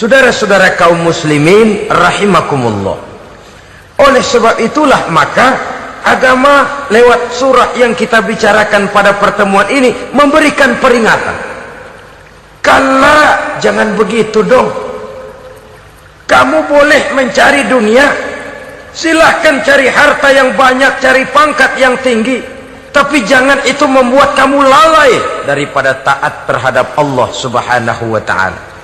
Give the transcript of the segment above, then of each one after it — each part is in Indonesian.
Saudara-saudara kaum muslimin rahimakumullah, oleh sebab itulah maka agama lewat surah yang kita bicarakan pada pertemuan ini memberikan peringatan. Kala, jangan begitu dong. Kamu boleh mencari dunia, silahkan cari harta yang banyak, cari pangkat yang tinggi, tapi jangan itu membuat kamu lalai daripada taat terhadap Allah subhanahu wa ta'ala.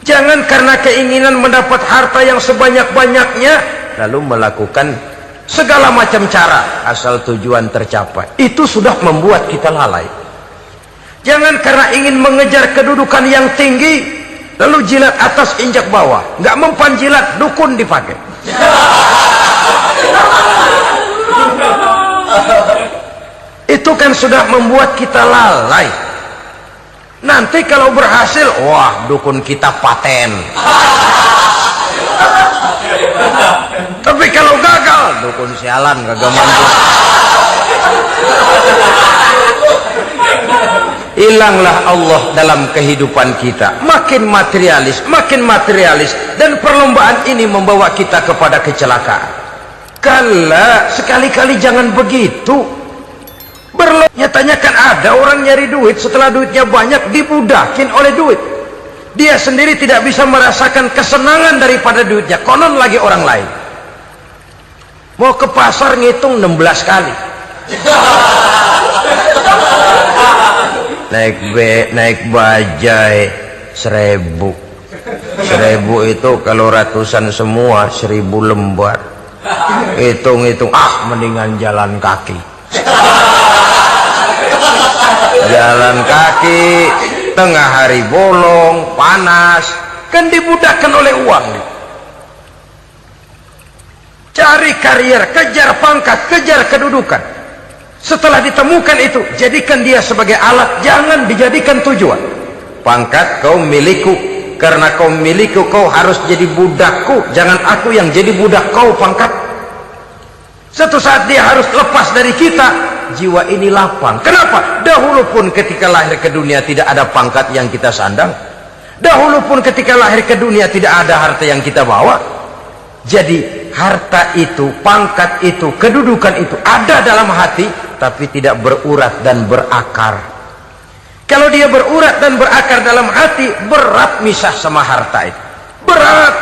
Jangan karena keinginan mendapat harta yang sebanyak-banyaknya lalu melakukan segala macam cara asal tujuan tercapai. Itu sudah membuat kita lalai. Jangan karena ingin mengejar kedudukan yang tinggi lalu jilat atas injak bawah, nggak mempan jilat dukun dipakai. Itu kan sudah membuat kita lalai. Nanti kalau berhasil, wah dukun kita paten. Tapi kalau gagal, dukun sialan kagak mampu. Hilanglah Allah dalam kehidupan kita. Makin materialis, dan perlombaan ini membawa kita kepada kecelakaan. Kala, sekali-kali jangan begitu. Nyatanya kan ada orang nyari duit, setelah duitnya banyak dibudakin oleh duit. Dia sendiri tidak bisa merasakan kesenangan daripada duitnya, konon lagi orang lain. Mau ke pasar ngitung 16 kali. Naik bajai 1000. 1000 itu kalau ratusan semua 1000 lembar. Hitung-hitung, mendingan jalan kaki. Jalan kaki tengah hari bolong panas, kan dibudakkan oleh uang. Cari karier, kejar pangkat, kejar kedudukan. Setelah ditemukan itu, jadikan dia sebagai alat, jangan dijadikan tujuan. Pangkat kau milikku, karena kau milikku kau harus jadi budakku, jangan aku yang jadi budak kau pangkat. Suatu saat dia harus lepas dari kita, jiwa ini lapang. Kenapa? Dahulu pun ketika lahir ke dunia tidak ada pangkat yang kita sandang. Dahulu pun ketika lahir ke dunia tidak ada harta yang kita bawa. Jadi harta itu, pangkat itu, kedudukan itu ada dalam hati, tapi tidak berurat dan berakar. Kalau dia berurat dan berakar dalam hati, berat misah sama harta itu. Berat.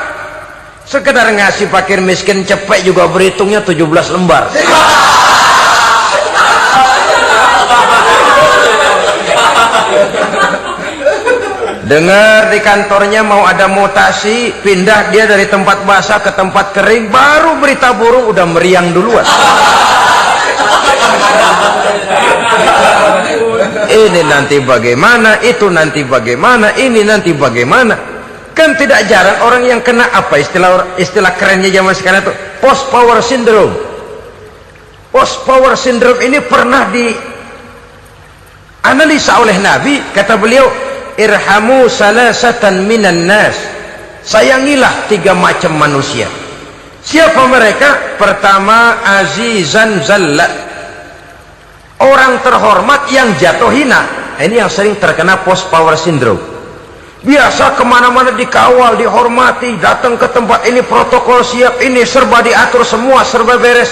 Sekedar ngasih fakir miskin cepet juga berhitungnya 17 lembar. Dengar di kantornya mau ada mutasi, pindah dia dari tempat basah ke tempat kering, baru berita burung udah meriang duluan. Ini nanti bagaimana, itu nanti bagaimana, ini nanti bagaimana. Kan tidak jarang orang yang kena apa istilah kerennya zaman sekarang itu post power syndrome. Post power syndrome ini pernah dianalisa oleh Nabi. Kata beliau, irhamu salasatan minan nas, sayangilah 3 macam manusia. Siapa mereka? Pertama, azizan zalla, orang terhormat yang jatuh hina. Ini yang sering terkena post power syndrome. Biasa kemana-mana dikawal, dihormati, datang ke tempat ini protokol siap, ini serba diatur, semua serba beres.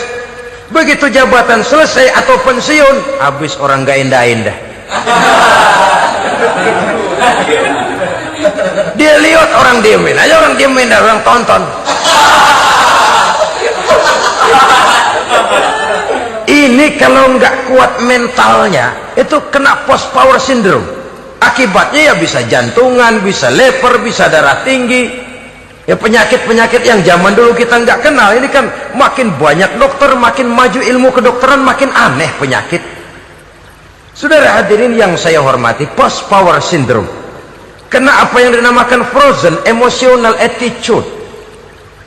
Begitu jabatan selesai atau pensiun, habis orang gak indah-indah. Dia lihat orang diemin aja, orang diemin dan orang tonton. Ini kalau nggak kuat mentalnya, itu kena post power syndrome. Akibatnya ya bisa jantungan, bisa lever, bisa darah tinggi. Ya penyakit-penyakit yang zaman dulu kita nggak kenal. Ini kan makin banyak dokter, makin maju ilmu kedokteran, makin aneh penyakit. Saudara hadirin yang saya hormati, post power syndrome kena apa yang dinamakan frozen emotional attitude.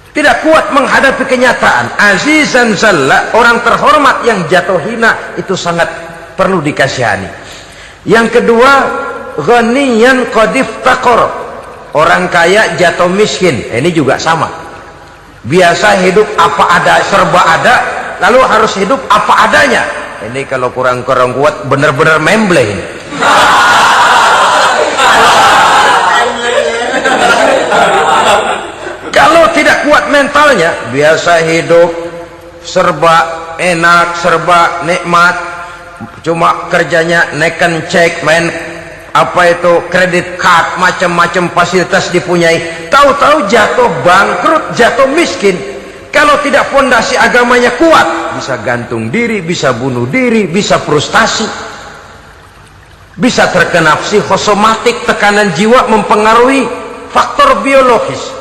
Tidak kuat menghadapi kenyataan. Azizan zalla, orang terhormat yang jatuh hina, itu sangat perlu dikasihani. Yang kedua, ghaniyan qad iftaqara, orang kaya jatuh miskin. Ini juga sama. Biasa hidup apa ada, serba ada, lalu harus hidup apa adanya. Ini kalau kurang kuat benar-benar memble ini. kuat mentalnya, biasa hidup serba enak, serba nikmat, cuma kerjanya neken cek, main apa itu kredit card, macam-macam fasilitas dipunyai, tahu-tahu jatuh bangkrut, jatuh miskin. Kalau tidak fondasi agamanya kuat, bisa gantung diri, bisa bunuh diri, bisa frustasi, bisa terkena psikosomatik, tekanan jiwa mempengaruhi faktor biologis,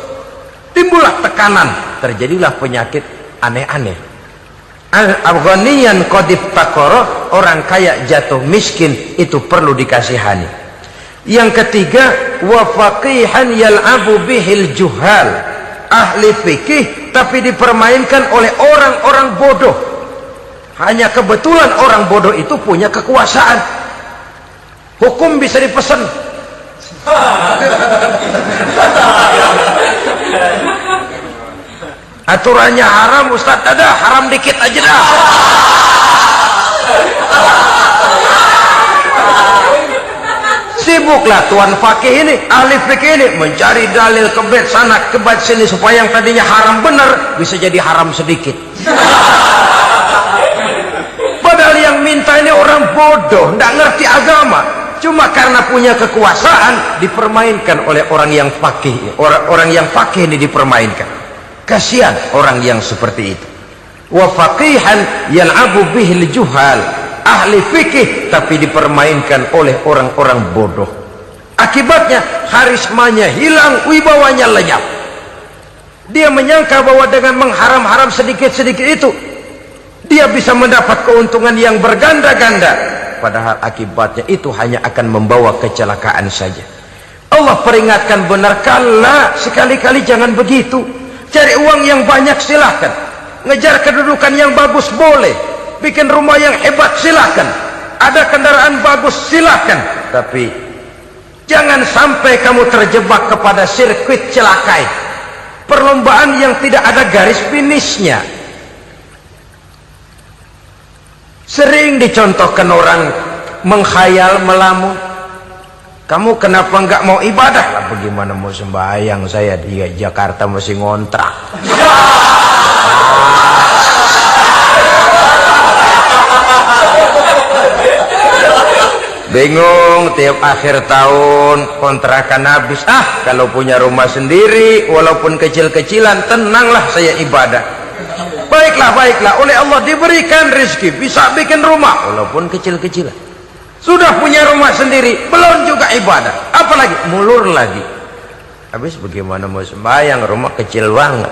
timbullah tekanan, terjadilah penyakit aneh-aneh. Al-Afghaniyan qadif takoro, orang kaya jatuh miskin, itu perlu dikasihani. Yang ketiga, wa faqihan yal'abu bihil juhal, ahli fikih tapi dipermainkan oleh orang-orang bodoh. Hanya kebetulan orang bodoh itu punya kekuasaan, hukum bisa dipesan. Aturannya haram, Ustaz, ada haram dikit aja dah. Sibuklah tuan fakih ini, ahli fikih ini mencari dalil kebet sana kebet sini supaya yang tadinya haram benar bisa jadi haram sedikit. Padahal yang minta ini orang bodoh, tidak ngerti agama, cuma karena punya kekuasaan dipermainkan oleh orang yang fakih. Orang yang fakih ini dipermainkan. Kasihan orang yang seperti itu. Wa faqihan yal'abu bihil juhal, ahli fikih tapi dipermainkan oleh orang-orang bodoh. Akibatnya karismanya hilang, wibawanya lenyap. Dia menyangka bahwa dengan mengharam-haram sedikit-sedikit itu dia bisa mendapat keuntungan yang berganda-ganda, padahal akibatnya itu hanya akan membawa kecelakaan saja. Allah peringatkan benar, kala sekali-kali jangan begitu. Cari uang yang banyak silahkan, ngejar kedudukan yang bagus boleh, bikin rumah yang hebat silahkan, ada kendaraan bagus silahkan, tapi jangan sampai kamu terjebak kepada sirkuit celakai, perlombaan yang tidak ada garis finishnya. Sering dicontohkan orang menghayal, melamun, kamu kenapa nggak mau ibadah? Lah bagaimana mau sembahyang, saya di Jakarta masih ngontrak. Bingung, tiap akhir tahun kontrakan habis. Kalau punya rumah sendiri walaupun kecil-kecilan, tenanglah saya ibadah. Baiklah, oleh Allah diberikan rezeki, bisa bikin rumah walaupun kecil-kecilan. Sudah punya rumah sendiri, belum juga ibadah, apalagi mulur lagi. Habis bagaimana mau sembahyang, rumah kecil banget,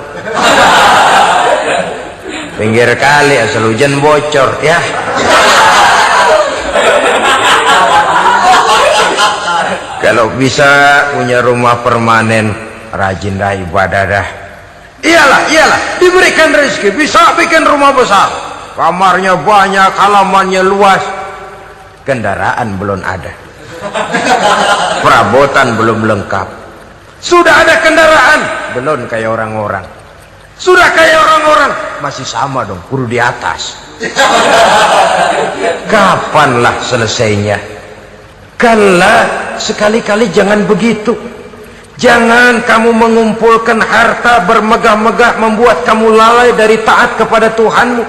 pinggir kali, asal hujan bocor ya. Kalau bisa punya rumah permanen, rajin dah ibadah dah. Iyalah, diberikan rezeki, bisa bikin rumah besar, kamarnya banyak, halamannya luas, kendaraan belum ada, perabotan belum lengkap. Sudah ada kendaraan, belum kayak orang-orang. Sudah kayak orang-orang, masih sama dong, kudu di atas. Kapanlah selesainya? Kala sekali-kali jangan begitu. Jangan kamu mengumpulkan harta bermegah-megah membuat kamu lalai dari taat kepada Tuhanmu.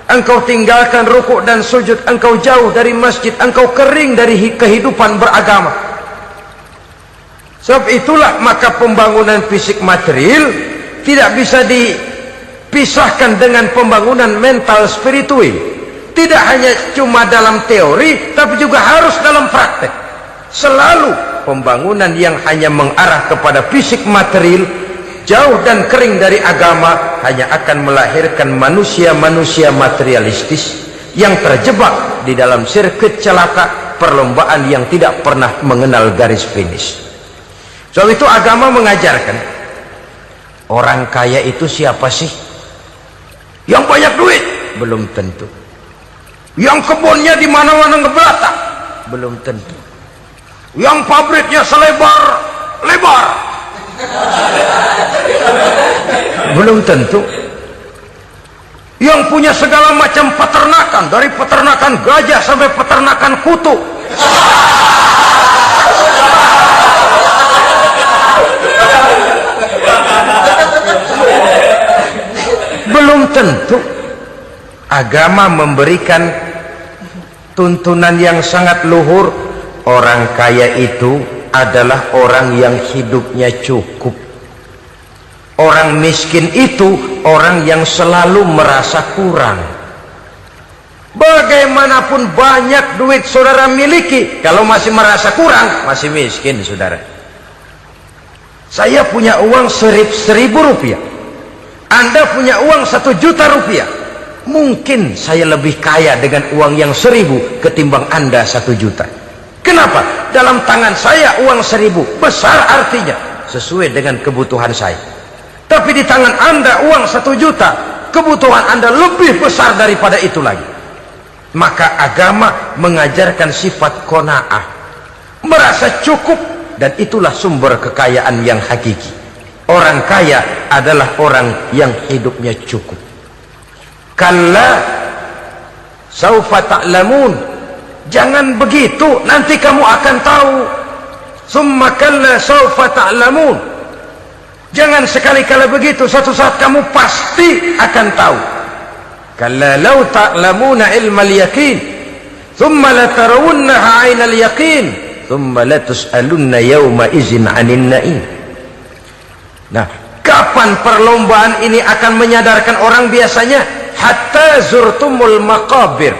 Engkau tinggalkan rukuk dan sujud, engkau jauh dari masjid, engkau kering dari kehidupan beragama. Sebab itulah maka pembangunan fisik material tidak bisa dipisahkan dengan pembangunan mental spiritual. Tidak hanya cuma dalam teori, tapi juga harus dalam praktek. Selalu pembangunan yang hanya mengarah kepada fisik material, jauh dan kering dari agama, hanya akan melahirkan manusia-manusia materialistis yang terjebak di dalam sirkuit celaka, perlombaan yang tidak pernah mengenal garis finish. Sebab itu agama mengajarkan, orang kaya itu siapa sih? Yang banyak duit? Belum tentu. Yang kebunnya di mana-mana ngebelatak? Belum tentu. Yang pabriknya selebar-lebar? Belum tentu. Yang punya segala macam peternakan, dari peternakan gajah sampai peternakan kutu. belum tentu. Agama memberikan tuntunan yang sangat luhur. Orang kaya itu adalah orang yang hidupnya cukup. Orang miskin itu orang yang selalu merasa kurang. Bagaimanapun banyak duit saudara miliki, kalau masih merasa kurang, masih miskin saudara. Saya punya uang 1.000 rupiah, Anda punya uang 1 juta rupiah. Mungkin saya lebih kaya dengan uang yang 1.000 ketimbang Anda 1 juta. Kenapa? Dalam tangan saya uang 1.000 besar, artinya sesuai dengan kebutuhan saya. Tapi di tangan Anda uang 1 juta, kebutuhan Anda lebih besar daripada itu lagi. Maka agama mengajarkan sifat qanaah, merasa cukup, dan itulah sumber kekayaan yang hakiki. Orang kaya adalah orang yang hidupnya cukup. Kalla saufa ta'lamun, jangan begitu, nanti kamu akan tahu. Summa kalla saufa ta'lamun, jangan sekali-kali begitu, suatu saat kamu pasti akan tahu. Kalla law ta'lamuna ilmal yaqin thumma latarawunnaha 'ainal yaqin thumma latus'alunna yawma idzin 'anil na'im. Nah, kapan perlombaan ini akan menyadarkan orang biasanya? Hatta zurtumul maqabir,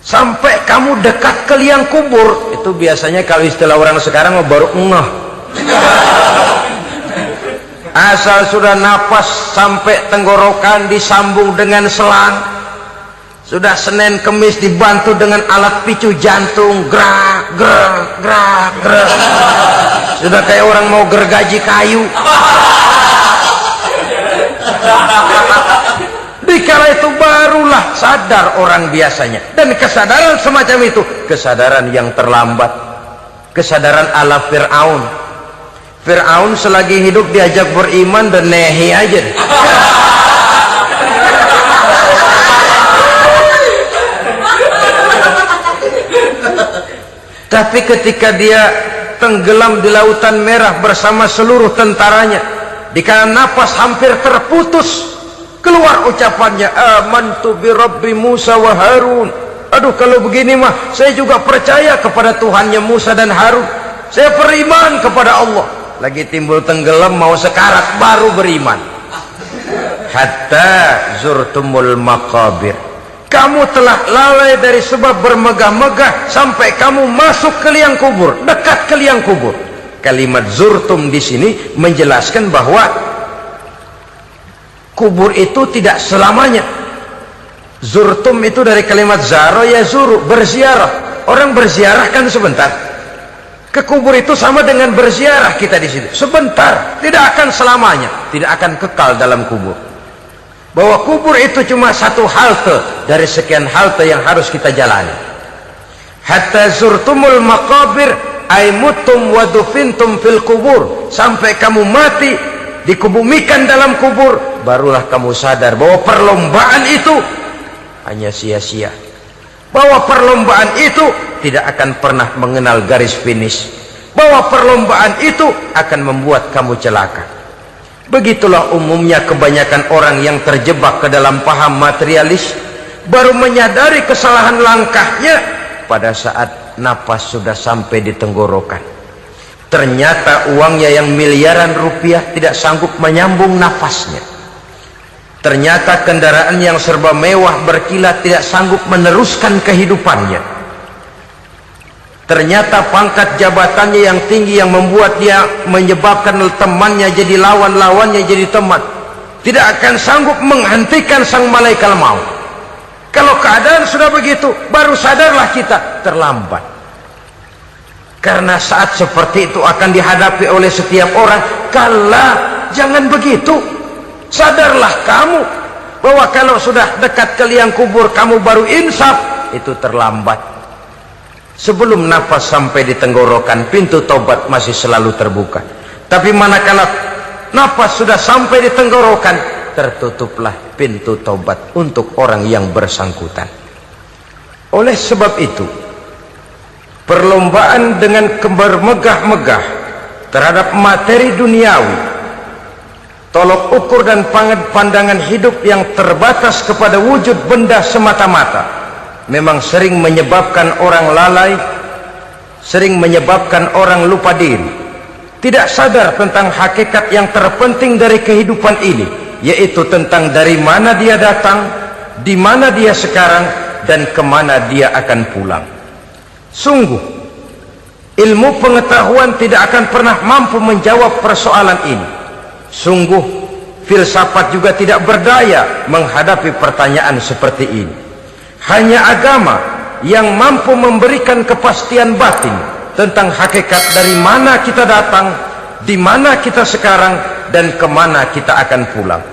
sampai kamu dekat ke liang kubur. Itu biasanya kalau istilah orang sekarang baru ngeh. Asal sudah napas sampai tenggorokan disambung dengan selang, sudah Senin Kemis dibantu dengan alat picu jantung, gerak gerak gerak gerak, sudah kayak orang mau gergaji kayu. Dikala itu barulah sadar orang biasanya. Dan kesadaran semacam itu kesadaran yang terlambat, kesadaran ala Fir'aun. Fir'aun selagi hidup diajak beriman dan nehi aja. Tapi ketika dia tenggelam di lautan merah bersama seluruh tentaranya, dikala napas hampir terputus, keluar ucapannya, amantu bi Rabbi Musa wa Harun. Aduh, kalau begini mah saya juga percaya kepada Tuhannya Musa dan Harun. Saya beriman kepada Allah. Lagi timbul tenggelam mau sekarat baru beriman. Hatta zurtumul maqabir, kamu telah lalai dari sebab bermegah-megah sampai kamu masuk ke liang kubur, dekat ke liang kubur. Kalimat zurtum di sini menjelaskan bahwa kubur itu tidak selamanya. Zurtum itu dari kalimat zaro ya zuru, berziarah. Orang berziarah kan sebentar. Ke kubur itu sama dengan berziarah kita di situ. Sebentar, tidak akan selamanya, tidak akan kekal dalam kubur. Bahwa kubur itu cuma satu halte dari sekian halte yang harus kita jalani. Hatta zurtumul maqabir ay mutum wa dufintum fil kubur, sampai kamu mati dikubumikan dalam kubur, barulah kamu sadar bahwa perlombaan itu hanya sia-sia, bahwa perlombaan itu tidak akan pernah mengenal garis finish, bahwa perlombaan itu akan membuat kamu celaka. Begitulah umumnya kebanyakan orang yang terjebak ke dalam paham materialis, baru menyadari kesalahan langkahnya pada saat napas sudah sampai di tenggorokan. Ternyata uangnya yang miliaran rupiah tidak sanggup menyambung nafasnya. Ternyata kendaraan yang serba mewah berkilat tidak sanggup meneruskan kehidupannya. Ternyata pangkat jabatannya yang tinggi yang membuat dia menyebabkan temannya jadi lawan, lawannya jadi teman, tidak akan sanggup menghentikan sang malaikat maut. Kalau keadaan sudah begitu, baru sadarlah kita terlambat. Karena saat seperti itu akan dihadapi oleh setiap orang. Kala, jangan begitu. Sadarlah kamu bahwa kalau sudah dekat ke liang kubur kamu baru insaf, itu terlambat. Sebelum nafas sampai di tenggorokan, pintu taubat masih selalu terbuka. Tapi manakala nafas sudah sampai di tenggorokan, tertutuplah pintu taubat untuk orang yang bersangkutan. Oleh sebab itu, perlombaan dengan bermegah-megah terhadap materi duniawi, tolok ukur dan pandangan hidup yang terbatas kepada wujud benda semata-mata memang sering menyebabkan orang lalai, sering menyebabkan orang lupa diri, tidak sadar tentang hakikat yang terpenting dari kehidupan ini, yaitu tentang dari mana dia datang, di mana dia sekarang, dan kemana dia akan pulang. Sungguh ilmu pengetahuan tidak akan pernah mampu menjawab persoalan ini. Sungguh filsafat juga tidak berdaya menghadapi pertanyaan seperti ini. Hanya agama yang mampu memberikan kepastian batin tentang hakikat dari mana kita datang, di mana kita sekarang, dan kemana kita akan pulang.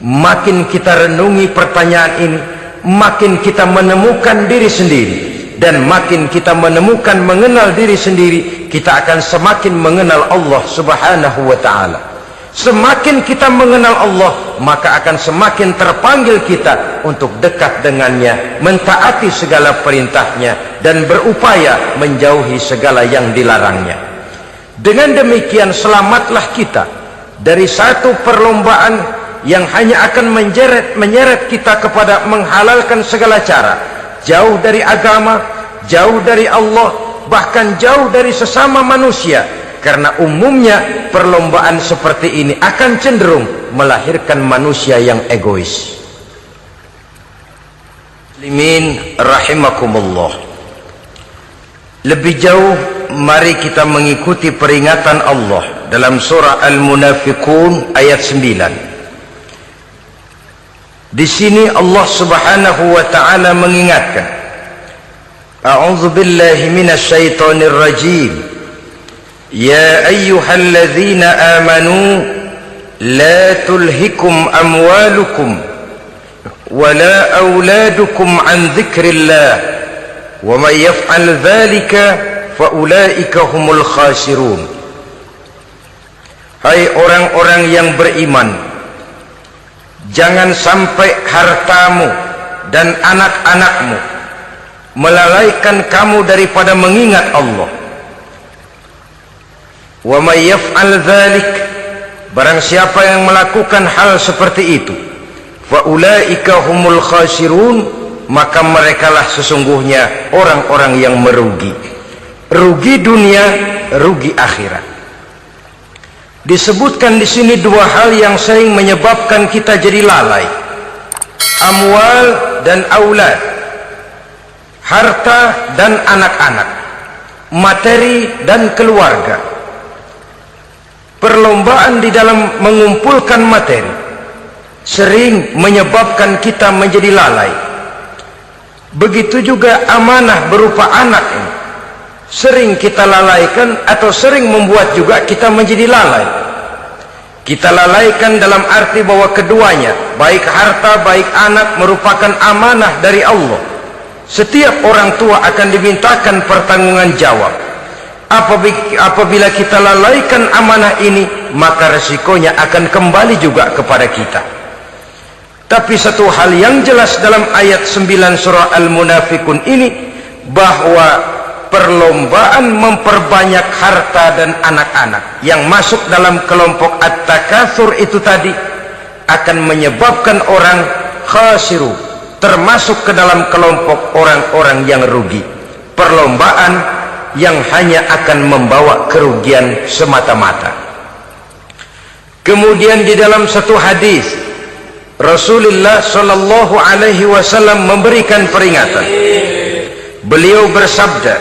Makin kita renungi pertanyaan ini, makin kita menemukan diri sendiri, dan makin kita menemukan mengenal diri sendiri, kita akan semakin mengenal Allah Subhanahu wa ta'ala. Semakin kita mengenal Allah, maka akan semakin terpanggil kita untuk dekat dengannya, mentaati segala perintahnya, dan berupaya menjauhi segala yang dilarangnya. Dengan demikian selamatlah kita dari satu perlombaan yang hanya akan menyeret kita kepada menghalalkan segala cara, jauh dari agama, jauh dari Allah, bahkan jauh dari sesama manusia. Karena umumnya perlombaan seperti ini akan cenderung melahirkan manusia yang egois. Muslimin rahimakumullah. Lebih jauh, mari kita mengikuti peringatan Allah dalam surah Al-Munafiqun ayat 9. Di sini Allah Subhanahu wa taala mengingatkan, A'udzu billahi minasy syaithanir rajim. Ya ayyuhalladzina amanu la tulhikum amwalukum wala auladukum an dzikrillah wa may yaf'al dzalika fa ulaika humul khasirun. Hai orang-orang yang beriman, jangan sampai hartamu dan anak-anakmu melalaikan kamu daripada mengingat Allah. Wa may yaf'al dzalik, barang siapa yang melakukan hal seperti itu, fa ulaika humul khasirun, maka merekalah sesungguhnya orang-orang yang merugi. Rugi dunia, rugi akhirat. Disebutkan di sini dua hal yang sering menyebabkan kita jadi lalai. Amwal dan aulad. Harta dan anak-anak. Materi dan keluarga. Perlombaan di dalam mengumpulkan materi sering menyebabkan kita menjadi lalai. Begitu juga amanah berupa anak ini sering kita lalaikan atau sering membuat juga kita menjadi lalai. Kita lalaikan dalam arti bahwa keduanya, baik harta baik anak, merupakan amanah dari Allah. Setiap orang tua akan dimintakan pertanggungjawaban jawab. Apabila kita lalaikan amanah ini, maka resikonya akan kembali juga kepada kita. Tapi satu hal yang jelas dalam ayat 9 surah Al-Munafiqun ini, bahwa perlombaan memperbanyak harta dan anak-anak yang masuk dalam kelompok at-takatsur itu tadi akan menyebabkan orang khasiru, termasuk ke dalam kelompok orang-orang yang rugi. Perlombaan yang hanya akan membawa kerugian semata-mata. Kemudian di dalam satu hadis Rasulullah sallallahu alaihi wasallam memberikan peringatan. Beliau bersabda,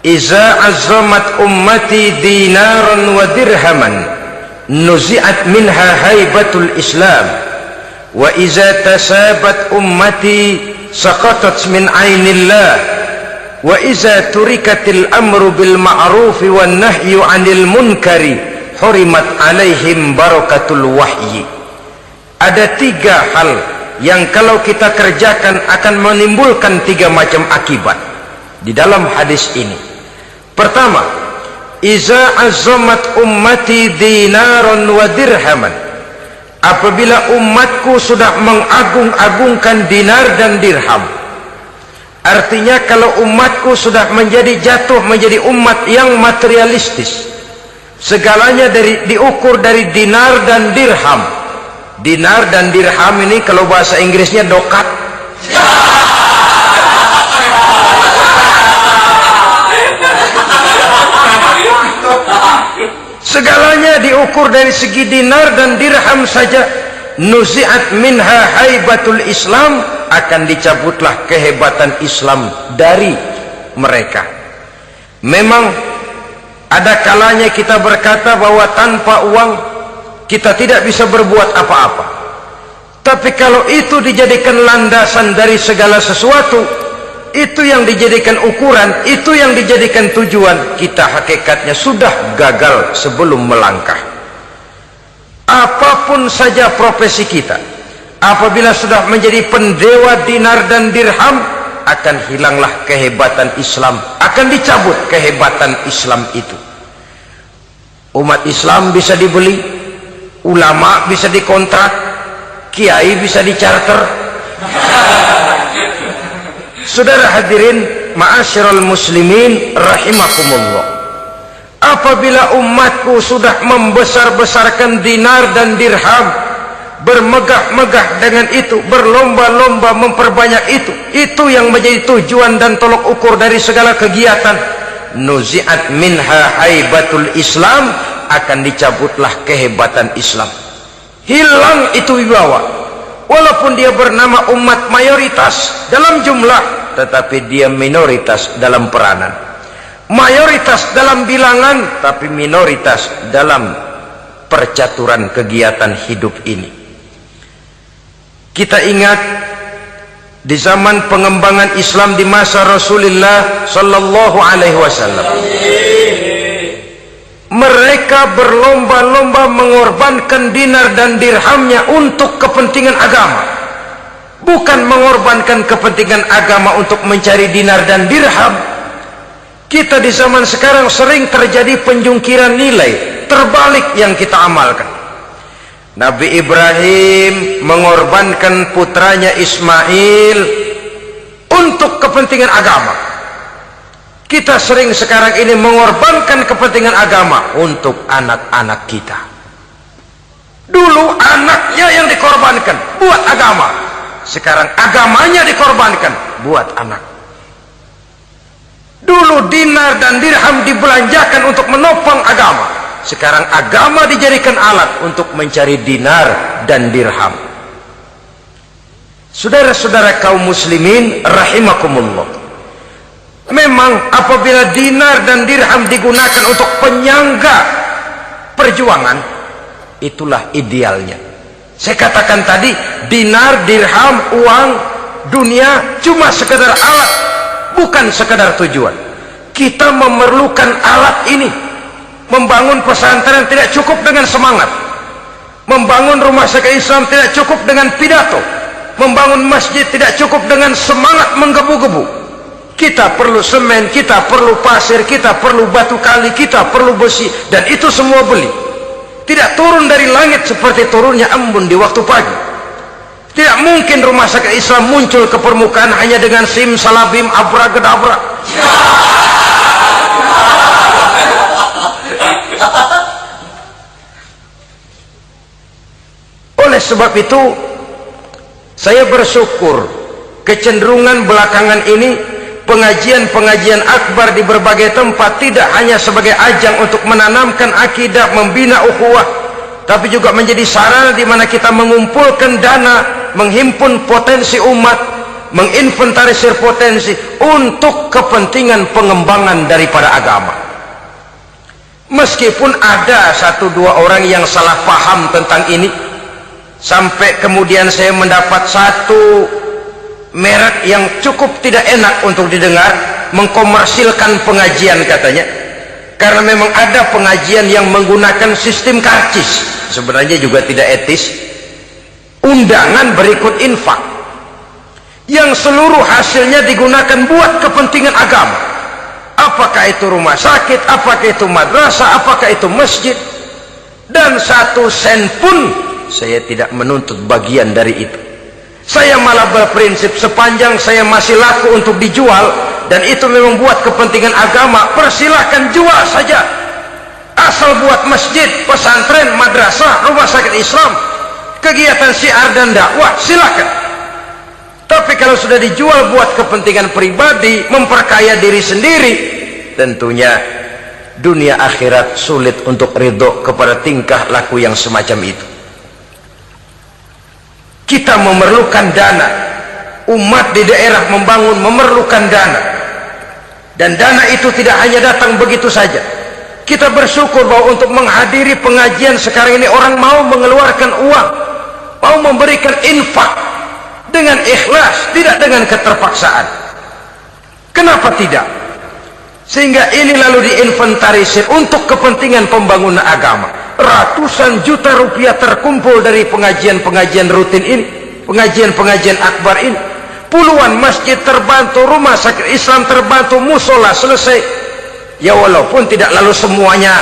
"Iza azzamat ummati dinaran wa dirhaman, nuzi'at minha haibatul Islam, wa iza tasabat ummati saqatat min ainillah." Wa iza turikatil amru bil ma'rufi wan nahyu 'anil munkari hurimat 'alaihim barakatul wahyi. Ada tiga hal yang kalau kita kerjakan akan menimbulkan tiga macam akibat di dalam hadis ini. Pertama, iza azzamat ummati dinaran wa dirhaman. Apabila umatku sudah mengagung-agungkan dinar dan dirham, artinya kalau umatku sudah jatuh menjadi umat yang materialistis, Segalanya diukur dari dinar dan dirham. Dinar dan dirham ini kalau bahasa Inggrisnya dokat. Segalanya diukur dari segi dinar dan dirham saja. Nuzi'at minha haibatul Islam, akan dicabutlah kehebatan Islam dari mereka. Memang ada kalanya kita berkata bahwa tanpa uang kita tidak bisa berbuat apa-apa. Tapi kalau itu dijadikan landasan dari segala sesuatu, itu yang dijadikan ukuran, itu yang dijadikan tujuan, kita hakikatnya sudah gagal sebelum melangkah. Apapun saja profesi kita, apabila sudah menjadi pendewa dinar dan dirham, akan hilanglah kehebatan Islam, akan dicabut kehebatan Islam itu. Umat Islam bisa dibeli, ulama bisa dikontrak, kiai bisa dicarter. Saudara hadirin ma'asyiral muslimin rahimakumullah, apabila umatku sudah membesar-besarkan dinar dan dirham, bermegah-megah dengan itu, berlomba-lomba memperbanyak itu yang menjadi tujuan dan tolok ukur dari segala kegiatan, nuzi'at minha haibatul Islam, akan dicabutlah kehebatan Islam. Hilang itu wibawa. Walaupun dia bernama umat mayoritas dalam jumlah, tetapi dia minoritas dalam peranan. Mayoritas dalam bilangan, tapi minoritas dalam percaturan kegiatan hidup ini. Kita ingat di zaman pengembangan Islam di masa Rasulullah sallallahu alaihi wasallam, mereka berlomba-lomba mengorbankan dinar dan dirhamnya untuk kepentingan agama, bukan mengorbankan kepentingan agama untuk mencari dinar dan dirham. Kita di zaman sekarang sering terjadi penjungkiran nilai, terbalik yang kita amalkan. Nabi Ibrahim mengorbankan putranya Ismail untuk kepentingan agama. Kita sering sekarang ini mengorbankan kepentingan agama untuk anak-anak kita. Dulu anaknya yang dikorbankan buat agama, sekarang agamanya dikorbankan buat anak. Dulu dinar dan dirham dibelanjakan untuk menopang agama, sekarang agama dijadikan alat untuk mencari dinar dan dirham. Saudara-saudara kaum muslimin rahimakumullah, memang apabila dinar dan dirham digunakan untuk penyangga perjuangan, itulah idealnya. Saya katakan tadi, dinar, dirham, uang, dunia cuma sekedar alat, bukan sekedar tujuan. Kita memerlukan alat ini. Membangun pesantren tidak cukup dengan semangat, membangun rumah sakit Islam tidak cukup dengan pidato, membangun masjid tidak cukup dengan semangat menggebu-gebu. Kita perlu semen, kita perlu pasir, kita perlu batu kali, kita perlu besi, dan itu semua beli. Tidak turun dari langit seperti turunnya embun di waktu pagi. Tidak mungkin rumah sakit Islam muncul ke permukaan hanya dengan simsalabim abracadabra. Oleh sebab itu, saya bersyukur kecenderungan belakangan ini pengajian-pengajian akbar di berbagai tempat tidak hanya sebagai ajang untuk menanamkan akidah, membina ukhuwah, tapi juga menjadi sarana di mana kita mengumpulkan dana, menghimpun potensi umat, menginventarisir potensi untuk kepentingan pengembangan daripada agama. Meskipun ada satu dua orang yang salah paham tentang ini, sampai kemudian saya mendapat satu merek yang cukup tidak enak untuk didengar, mengkomersilkan pengajian katanya, karena memang ada pengajian yang menggunakan sistem karcis, sebenarnya juga tidak etis. Undangan berikut infak yang seluruh hasilnya digunakan buat kepentingan agama, apakah itu rumah sakit, apakah itu madrasah, apakah itu masjid, dan satu sen pun saya tidak menuntut bagian dari itu. Saya malah berprinsip sepanjang saya masih laku untuk dijual dan itu memang buat kepentingan agama, persilahkan jual saja. asal buat masjid, pesantren, madrasah, rumah sakit Islam, kegiatan syiar dan dakwah, silakan. Tapi kalau sudah dijual buat kepentingan pribadi, memperkaya diri sendiri, tentunya dunia akhirat sulit untuk ridho kepada tingkah laku yang semacam itu. Kita memerlukan dana, umat di daerah membangun memerlukan dana, dan dana itu tidak hanya datang begitu saja. Kita bersyukur bahwa untuk menghadiri pengajian sekarang ini orang mau mengeluarkan uang, mau memberikan infak dengan ikhlas, tidak dengan keterpaksaan. Kenapa tidak? Sehingga ini lalu diinventarisir untuk kepentingan pembangunan agama. Ratusan juta rupiah terkumpul dari pengajian-pengajian rutin ini, pengajian-pengajian akbar ini. Puluhan masjid terbantu, rumah sakit Islam terbantu, musola selesai. Ya walaupun tidak lalu semuanya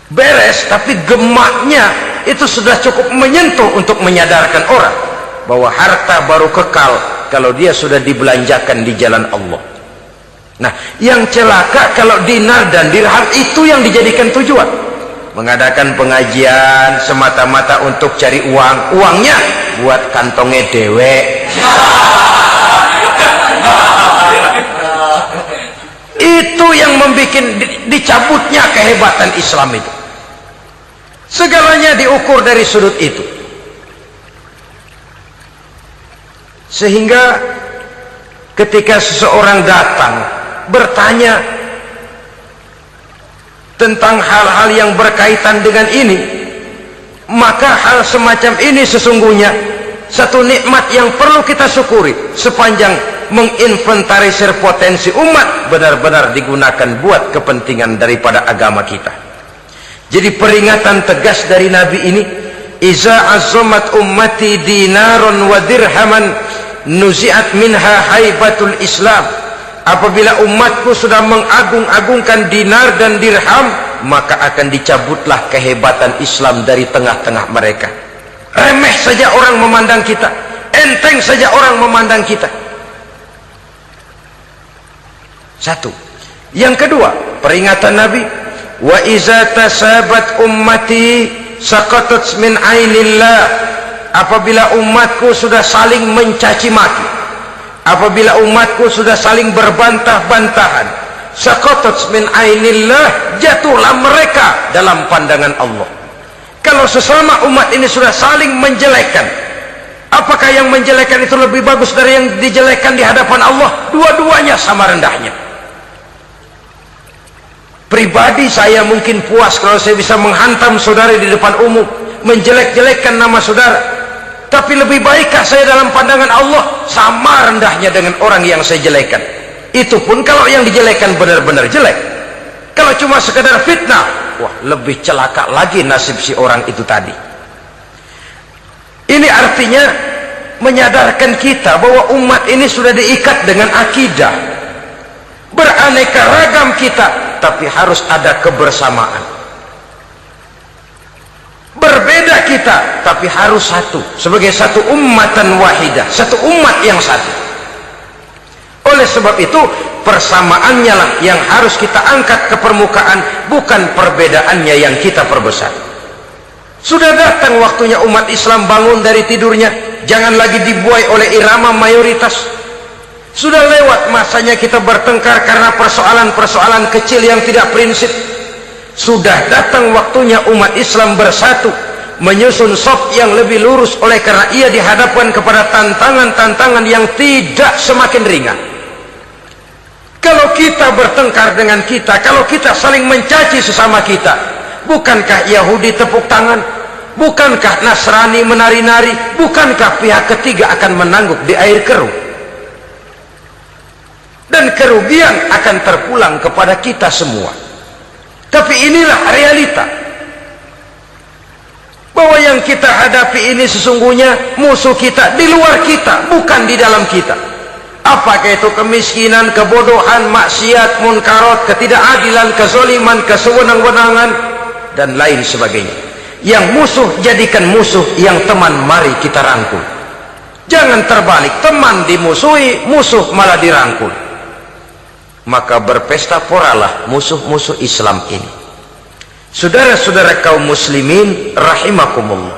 beres, tapi gemaknya itu sudah cukup menyentuh untuk menyadarkan orang bahwa harta baru kekal kalau dia sudah dibelanjakan di jalan Allah. Nah, yang celaka kalau dinar dan dirham itu yang dijadikan tujuan. Mengadakan pengajian semata-mata untuk cari uang, uangnya buat kantongnya dewe. Itu yang membuat dicabutnya kehebatan Islam itu. Segalanya diukur dari sudut itu. Sehingga ketika seseorang datang bertanya tentang hal-hal yang berkaitan dengan ini, maka hal semacam ini sesungguhnya satu nikmat yang perlu kita syukuri sepanjang menginventarisir potensi umat benar-benar digunakan buat kepentingan daripada agama kita. Jadi peringatan tegas dari Nabi ini, iza azzamat ummati dinaron wa dirhaman nuzi'at minha haibatul Islam. Apabila umatku sudah mengagung-agungkan dinar dan dirham, maka akan dicabutlah kehebatan Islam dari tengah-tengah mereka. Remeh saja orang memandang kita, enteng saja orang memandang kita. Satu. Yang kedua, peringatan Nabi, wa iza tasabat ummati saqatat min ainillah. Apabila umatku sudah saling mencaci maki, apabila umatku sudah saling berbantah-bantahan, saqatat min ainillah, jatuhlah mereka dalam pandangan Allah. Kalau sesama umat ini sudah saling menjelekkan, apakah yang menjelekkan itu lebih bagus dari yang dijelekkan di hadapan Allah? Dua-duanya sama rendahnya. Pribadi saya mungkin puas kalau saya bisa menghantam saudara di depan umum, menjelek-jelekkan nama saudara. Tapi lebih baikkah saya dalam pandangan Allah? Sama rendahnya dengan orang yang saya jelekkan. Itu pun kalau yang dijelekan benar-benar jelek. Kalau cuma sekedar fitnah, wah, lebih celaka lagi nasib si orang itu tadi. Ini artinya menyadarkan kita bahwa umat ini sudah diikat dengan akidah. Beraneka ragam kita, tapi harus ada kebersamaan. Berbeda kita, tapi harus satu, sebagai satu ummatan wahidah, satu umat yang satu. Oleh sebab itu, persamaannya lah yang harus kita angkat ke permukaan, bukan perbedaannya yang kita perbesar. Sudah datang waktunya umat Islam bangun dari tidurnya, jangan lagi dibuai oleh irama mayoritas. Sudah lewat masanya kita bertengkar karena persoalan-persoalan kecil yang tidak prinsip. Sudah datang waktunya umat Islam bersatu, menyusun saf yang lebih lurus, oleh karena ia dihadapkan kepada tantangan-tantangan yang tidak semakin ringan. Kalau kita bertengkar dengan kita, kalau kita saling mencaci sesama kita, bukankah Yahudi tepuk tangan? Bukankah Nasrani menari-nari? Bukankah pihak ketiga akan menangguk di air keruh? Dan kerugian akan terpulang kepada kita semua. Tapi inilah realita, bahwa yang kita hadapi ini sesungguhnya musuh kita di luar kita, bukan di dalam kita. Apakah itu kemiskinan, kebodohan, maksiat, munkarat, ketidakadilan, kezaliman, kesewenang-wenangan, dan lain sebagainya. Yang musuh jadikan musuh, yang teman mari kita rangkul. Jangan terbalik, teman dimusuhi, musuh malah dirangkul. Maka berpesta poralah musuh-musuh Islam ini. Saudara-saudara kaum muslimin rahimakumullah,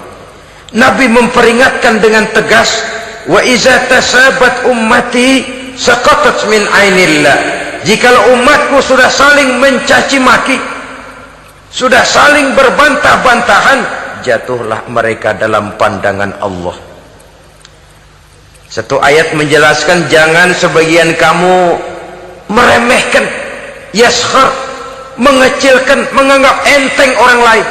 Nabi memperingatkan dengan tegas, wa iza tasabat ummati saqatat min ainillah. Jikalau umatku sudah saling mencaci maki, sudah saling berbantah-bantahan, jatuhlah mereka dalam pandangan Allah. Satu ayat menjelaskan jangan sebagian kamu meremehkan, yaskhar, mengecilkan, menganggap enteng orang lain.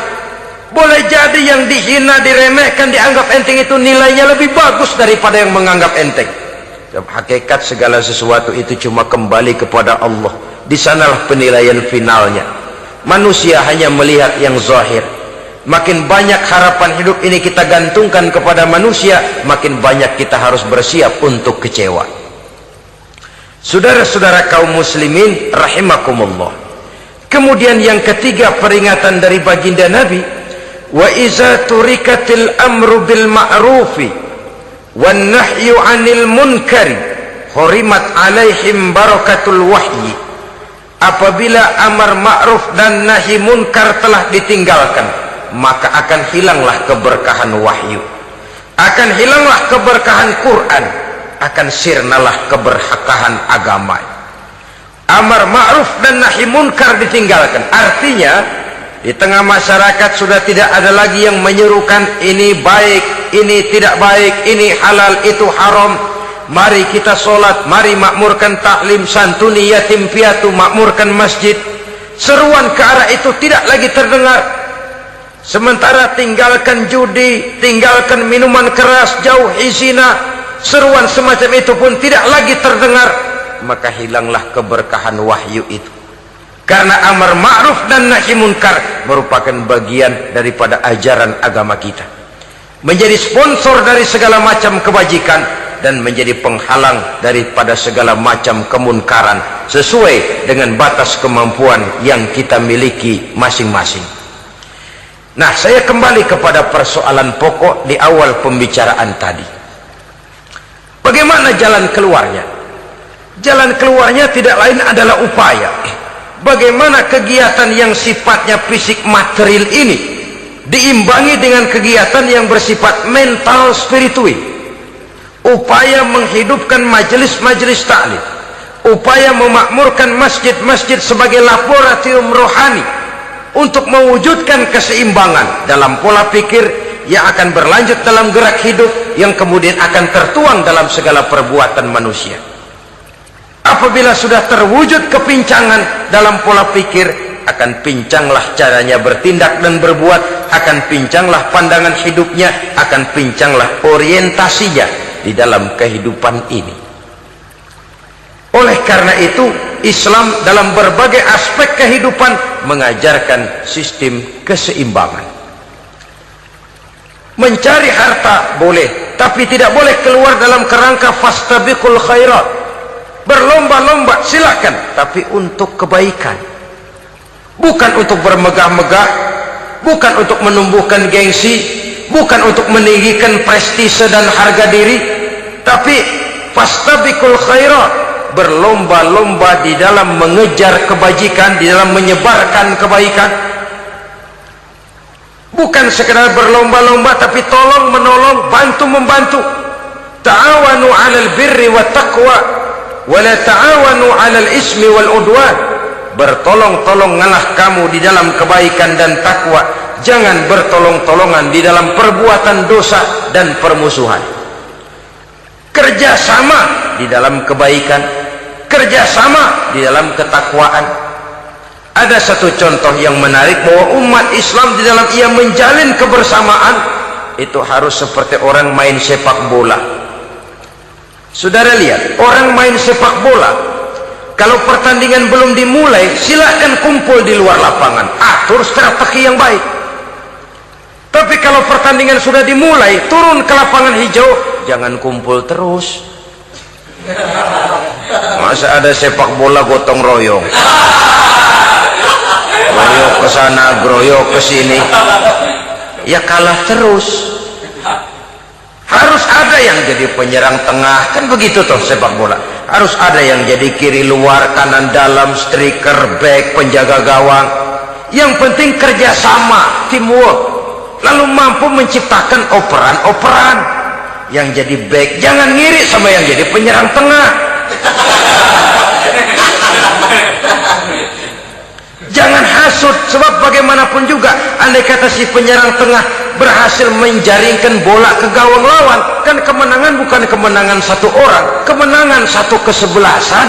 Boleh jadi yang dihina, diremehkan, dianggap enteng itu nilainya lebih bagus daripada yang menganggap enteng. Hakikat segala sesuatu itu cuma kembali kepada Allah. Di sanalah penilaian finalnya. Manusia hanya melihat yang zahir. Makin banyak harapan hidup ini kita gantungkan kepada manusia, makin banyak kita harus bersiap untuk kecewa. Saudara-saudara kaum muslimin rahimakumullah. Kemudian yang ketiga peringatan dari baginda Nabi, wa iza turikatil amru bil ma'rufi wan nahyu 'anil munkari hurimat 'alaihim barakatul wahyi. Apabila amar ma'ruf dan nahi munkar telah ditinggalkan, maka akan hilanglah keberkahan wahyu, akan hilanglah keberkahan Quran, akan sirnalah keberkahan agama. Amar ma'ruf dan nahi munkar ditinggalkan, artinya di tengah masyarakat sudah tidak ada lagi yang menyerukan ini baik, ini tidak baik, ini halal, itu haram. Mari kita sholat, mari makmurkan taklim, santuni yatim piatu, makmurkan masjid. Seruan ke arah itu tidak lagi terdengar. Sementara tinggalkan judi, tinggalkan minuman keras, jauhi zina, seruan semacam itu pun tidak lagi terdengar. Maka hilanglah keberkahan wahyu itu. Karena amar ma'ruf dan nahi munkar merupakan bagian daripada ajaran agama kita. Menjadi sponsor dari segala macam kebajikan dan menjadi penghalang daripada segala macam kemunkaran sesuai dengan batas kemampuan yang kita miliki masing-masing. Nah, saya kembali kepada persoalan pokok di awal pembicaraan tadi. Bagaimana jalan keluarnya? Jalan keluarnya tidak lain adalah upaya. Bagaimana kegiatan yang sifatnya fisik material ini diimbangi dengan kegiatan yang bersifat mental spiritual. Upaya menghidupkan majelis-majelis taklim, upaya memakmurkan masjid-masjid sebagai laboratorium rohani untuk mewujudkan keseimbangan dalam pola pikir yang akan berlanjut dalam gerak hidup yang kemudian akan tertuang dalam segala perbuatan manusia. Apabila sudah terwujud kepincangan dalam pola pikir, akan pincanglah caranya bertindak dan berbuat, akan pincanglah pandangan hidupnya, akan pincanglah orientasinya di dalam kehidupan ini. Oleh karena itu, Islam dalam berbagai aspek kehidupan mengajarkan sistem keseimbangan. Mencari harta boleh, tapi tidak boleh keluar dalam kerangka fastabiqul khairat. Berlomba-lomba silakan, tapi untuk kebaikan, bukan untuk bermegah-megah, bukan untuk menumbuhkan gengsi, bukan untuk meninggikan prestise dan harga diri, tapi fastabiqul khairat, berlomba-lomba di dalam mengejar kebajikan, di dalam menyebarkan kebaikan. Bukan sekedar berlomba-lomba, tapi tolong menolong, bantu membantu. Ta'awanu 'alal birri wat taqwa wala ta'awanu 'alal ismi wal udwan. Bertolong-tolonganlah kamu di dalam kebaikan dan takwa, jangan bertolong-tolongan di dalam perbuatan dosa dan permusuhan. Kerjasama di dalam kebaikan, kerjasama di dalam ketakwaan. Ada satu contoh yang menarik bahwa umat Islam di dalam ia menjalin kebersamaan itu harus seperti orang main sepak bola. Saudara lihat, orang main sepak bola, kalau pertandingan belum dimulai, silakan kumpul di luar lapangan, atur strategi yang baik. Tapi kalau pertandingan sudah dimulai, turun ke lapangan hijau, jangan kumpul terus. Masa ada sepak bola gotong royong, groyok ke sana, groyok ke sini, ya kalah terus. Harus ada yang jadi penyerang tengah, kan begitu toh sepak bola. Harus ada yang jadi kiri luar, kanan dalam, striker, back, penjaga gawang. yang penting kerjasama, teamwork, lalu mampu menciptakan operan-operan yang jadi back. Jangan ngiri sama yang jadi penyerang tengah. Jangan hasut, sebab bagaimanapun juga andai kata si penyerang tengah berhasil menjaringkan bola ke gawang lawan, kan kemenangan bukan kemenangan satu orang, kemenangan satu kesebelasan,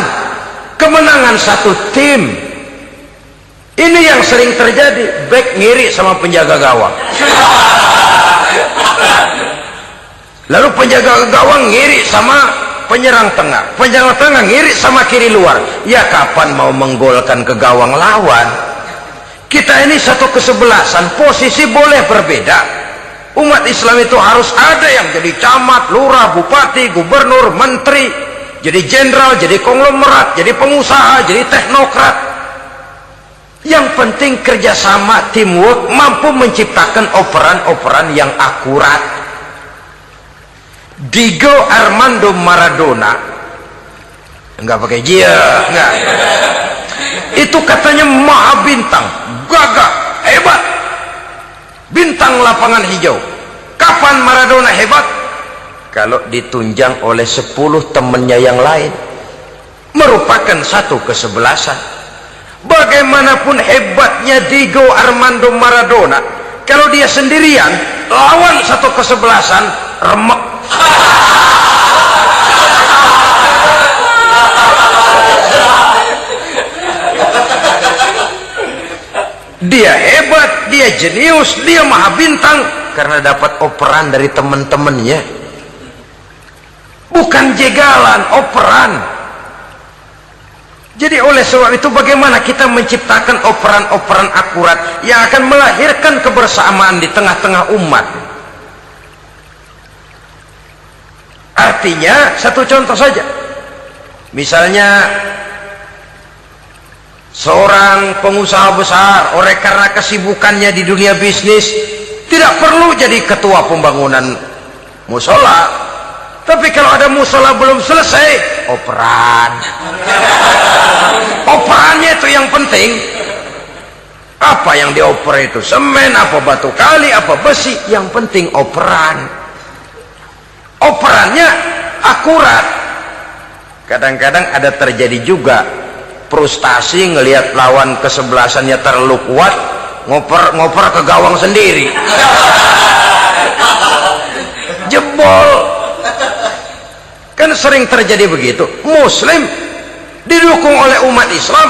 kemenangan satu tim. Ini yang sering terjadi, back ngiri sama penjaga gawang, lalu penjaga gawang ngiri sama penyerang tengah, penyerang tengah ngiri sama kiri luar. Ya kapan mau menggolkan ke gawang lawan? Kita ini satu kesebelasan, posisi boleh berbeda. Umat Islam itu harus ada yang jadi camat, lurah, bupati, gubernur, menteri, jadi jenderal, jadi konglomerat, jadi pengusaha, jadi teknokrat. Yang penting kerjasama, teamwork, mampu menciptakan operan-operan yang akurat. Diego Armando Maradona, enggak pakai dia, enggak, itu katanya maha bintang, gagah, hebat, bintang lapangan hijau. Kapan Maradona hebat? Kalau ditunjang oleh 10 temannya yang lain, merupakan satu kesebelasan. Bagaimanapun hebatnya Diego Armando Maradona, kalau dia sendirian lawan satu kesebelasan, remek. Dia hebat, dia jenius, dia maha bintang karena dapat operan dari teman-temannya, bukan jegalan, operan. Jadi oleh sebab itu bagaimana kita menciptakan operan-operan akurat yang akan melahirkan kebersamaan di tengah-tengah umat. Artinya satu contoh saja, misalnya seorang pengusaha besar, oleh karena kesibukannya di dunia bisnis, tidak perlu jadi ketua pembangunan musola, tapi kalau ada musola belum selesai, operan. Operannya itu yang penting. Apa yang dioper itu? Semen, apa batu kali, apa besi, yang penting operan. Operannya akurat. Kadang-kadang ada terjadi juga frustasi ngelihat lawan kesebelasannya terlalu kuat, ngoper ke gawang sendiri, jebol. Kan sering terjadi begitu. Muslim didukung oleh umat Islam,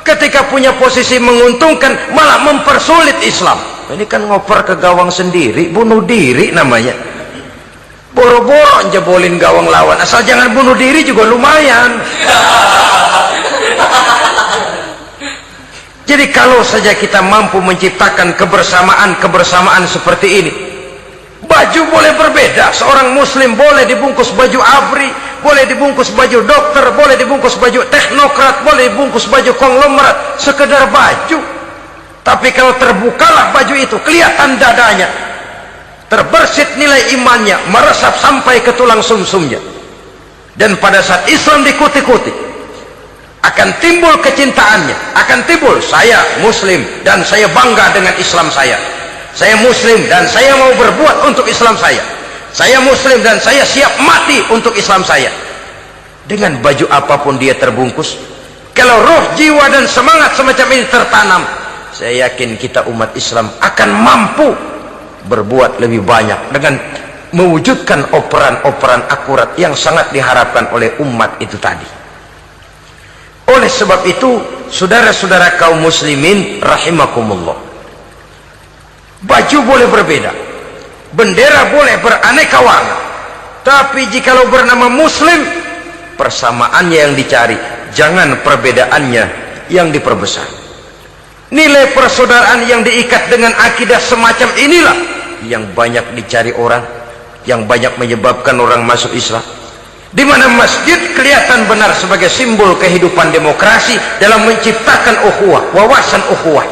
ketika punya posisi menguntungkan malah mempersulit Islam. Ini kan ngoper ke gawang sendiri, bunuh diri namanya. Boro-boro jebolin gawang lawan, asal jangan bunuh diri juga lumayan. Jadi kalau saja kita mampu menciptakan kebersamaan seperti ini, baju boleh berbeda. Seorang muslim boleh dibungkus baju abri, boleh dibungkus baju dokter, boleh dibungkus baju teknokrat, boleh dibungkus baju konglomerat, sekedar baju. Tapi kalau terbukalah baju itu, kelihatan dadanya, terbersit nilai imannya, meresap sampai ke tulang sumsumnya, dan pada saat Islam dikuti-kuti, akan timbul kecintaannya, akan timbul, saya muslim dan saya bangga dengan Islam saya muslim dan saya mau berbuat untuk Islam saya muslim dan saya siap mati untuk Islam saya. Dengan baju apapun dia terbungkus, kalau roh, jiwa dan semangat semacam ini tertanam, saya yakin kita umat Islam akan mampu berbuat lebih banyak dengan mewujudkan operan-operan akurat yang sangat diharapkan oleh umat itu tadi. Oleh sebab itu, saudara-saudara kaum muslimin rahimakumullah, baju boleh berbeda, bendera boleh beraneka warna, tapi jikalau bernama muslim, persamaannya yang dicari, jangan perbedaannya yang diperbesar. Nilai persaudaraan yang diikat dengan akidah semacam inilah yang banyak dicari orang, yang banyak menyebabkan orang masuk Islam. Di mana masjid kelihatan benar sebagai simbol kehidupan demokrasi dalam menciptakan ukhuwah, wawasan ukhuwah.